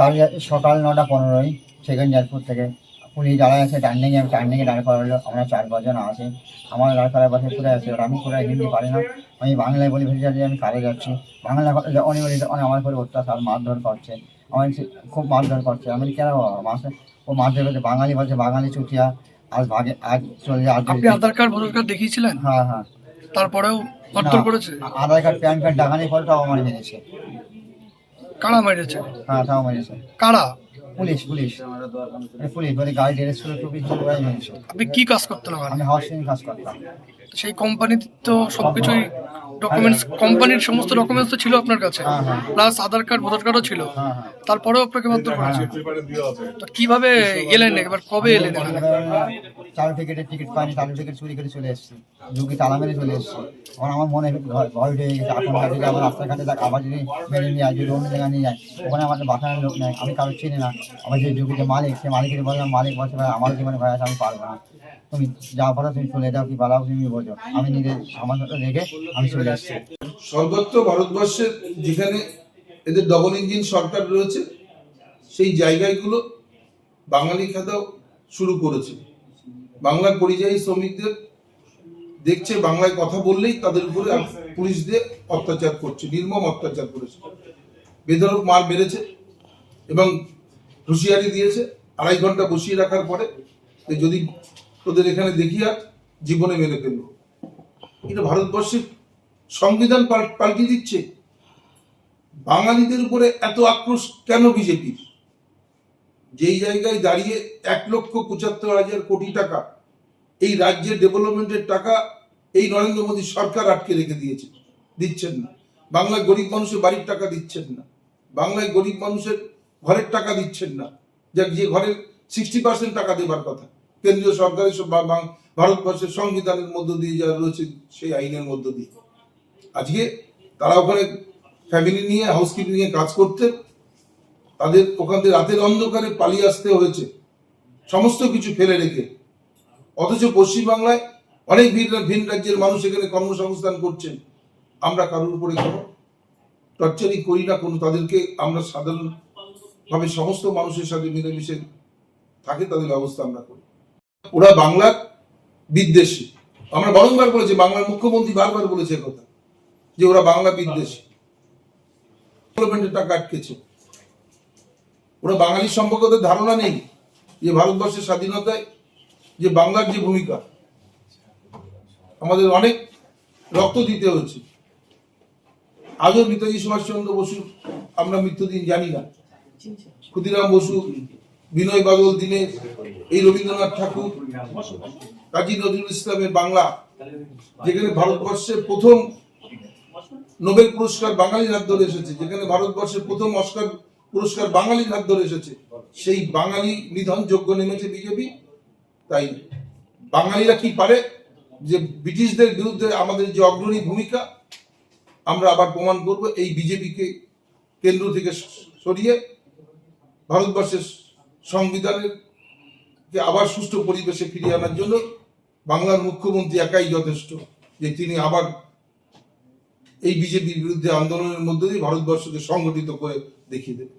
কাল সকাল 9:15 second airport থেকে পুলিশ যারা আছে টার্নিংয়ে দাঁড় করালো। আমরা 4-5 জন আছি। আমার দাঁড় করার পাশে পুরো আছে, ওরা আমি পুরো হিন্দি পারি না। আমি বাংলায় বলি ভেসে যে আমি কাজে যাচ্ছি। বাংলা অনেক আমার উপরে অত্যাচার মারধর করছে। আমার খুব মারধর করছে। আমি কেন মাসে ও মারধর করছে, বাঙালি বলছে বাঙালি চুটিয়া। আজ চলে যায়। আপনি আধার কার্ড ভোটার কার্ড দেখিয়েছিলেন? হ্যাঁ হ্যাঁ। তারপরেও মারধর করেছে? আধার কার্ড প্যান কার্ড ডাকানি ফল তাও আমার মেরেছে। কারা মেরেছে? হ্যাঁ তাও মেরেছে। কারা? পুলিশ পুলিশ পুলিশ বলে গাড়ি ড্রেস করে টুপি ওরাই মেরেছে। আপনি কি কাজ করতেন ওখানে? আমি হাউসিং কাজ করতাম। সেই কোম্পানিতে তো সবকিছুই ডকুমেন্টস, কোম্পানির সমস্ত ডকুমেন্টস তো ছিল আপনার কাছে, হ্যাঁ হ্যাঁ প্লাস আধার কার্ড ভোটার কার্ডও ছিল। হ্যাঁ হ্যাঁ। তারপরেও আপনাকে মারধর করেছে। তো কিভাবে এলেন, এবার কবে এলেন এখানে? চালু টিকিট পাইনি, চালু টিকিট চুরি করে চলে এসেছি। ঝুঁকি তালা মেরে চলে এসেছি। এখন আমার মনে ভয় উঠে গেছে, এখন যদি আমার রাস্তাঘাটে আবার যদি মেরে নিয়ে যায়, যদি অন্য জায়গায় নিয়ে যায়, ওখানে আমাদের বাসার লোক নেই, আমি কারো চিনি না। আমার যে ঝুঁকিতে মালিক, সে মালিকের বললাম, মালিক বলছে ভাই আমার জীবনে ভয় আছে, আমি পারবো না, তুমি যা পারো তুমি চলে যাও, কি পালাও তুমি বোঝো। আমি নিজের সামান্য রেখে আমি চলে এসেছি। সর্বত্র ভারতবর্ষের যেখানে এদের ডবল ইঞ্জিন সরকার রয়েছে সেই জায়গাগুলো বাঙালি খাতাও শুরু করেছে। বাংলার পরিযায়ী শ্রমিকদের দেখছে বাংলায় কথা বললেই তাদের উপরে পুলিশদের অত্যাচার করছে, নির্মম অত্যাচার করেছে, বেধড়ক মার মেরেছে এবং হুঁশিয়ারি দিয়েছে 2.5 ঘন্টা বসিয়ে রাখার পরে যদি তোদের এখানে দেখি আর জীবনে মেরে ফেলবো। এটা ভারতবর্ষের সংবিধান পাল্টে দিচ্ছে। বাঙালিদের উপরে এত আক্রোশ কেন বিজেপির? যেই জায়গায় দাঁড়িয়ে 1,75,000 কোটি টাকা এই রাজ্যের ডেভেলপমেন্টের টাকা এই নরেন্দ্র মোদী সরকার আটকে রেখে দিয়েছে, দিচ্ছেন না। বাংলায় গরিব মানুষের বাড়ির টাকা দিচ্ছেন না, বাংলায় গরিব মানুষের ঘরের টাকা দিচ্ছেন না, যে ঘরের 60% টাকা দেবার কথা কেন্দ্রীয় সরকারের ভারতবর্ষের সংবিধানের মধ্য দিয়ে যা রয়েছে সেই আইনের মধ্য দিয়ে। আজকে তারা ওখানে ফ্যামিলি নিয়ে হাউসকিপিং এ কাজ করতে, তাদের ওখান থেকে রাতের অন্ধকারে পালিয়ে আসতে হয়েছে সমস্ত কিছু ফেলে রেখে। অথচ পশ্চিমবাংলায় অনেক ভিন রাজ্যের মানুষ এখানে কর্মসংস্থান করছেন। আমরা কারোর উপরে কোনো টর্চারিং করি না, কোনো তাদেরকে আমরা সাধারণভাবে সমস্ত মানুষের সাথে মিলেমিশে থাকে তাদের ব্যবস্থা আমরা করি। ওরা বাংলার বিদ্বেষী। আমরা বারংবার বলেছি, বাংলার মুখ্যমন্ত্রী বারবার বলেছে কথা যে ওরা বাংলা বিদ্বেষী, ডেভেলপমেন্টের টাকা আটকেছে। ওরা বাঙালির সম্পর্কে ওদের ধারণা নেই যে ভারতবর্ষের স্বাধীনতায় যে বাংলার যে ভূমিকা, আমাদের অনেক রক্ত দিতে হয়েছে। আজও নেতাজি সুভাষচন্দ্র বসু আমরা মৃত্যুদিন জানি না, ক্ষুদিরাম বসু, বিনয় বাদল দীনেশ, এই রবীন্দ্রনাথ ঠাকুর, কাজী নজরুল ইসলামের বাংলা, যেখানে ভারতবর্ষের প্রথম নোবেল পুরস্কার বাঙালির হাত ধরে এসেছে, যেখানে ভারতবর্ষের প্রথম অস্কার পুরস্কার বাঙালির হাত ধরে এসেছে, সেই বাঙালি নিধন যোগ্য নেমেছে বিজেপি। তাই বাঙালিরা কি পারে যে ব্রিটিশদের বিরুদ্ধে আমাদের যে অগ্রণী ভূমিকা আমরা আবার প্রমাণ করব। এই বিজেপিকে কেন্দ্র থেকে সরিয়ে ভারতবর্ষের সংবিধানের যে আবার সুষ্ঠু পরিবেশে ফিরিয়ে আনার জন্য বাংলার মুখ্যমন্ত্রী একাই যথেষ্ট, যে তিনি আবার এই বিজেপির বিরুদ্ধে আন্দোলনের মধ্যে দিয়ে ভারতবর্ষকে সংগঠিত করে দেখিয়ে দেবে।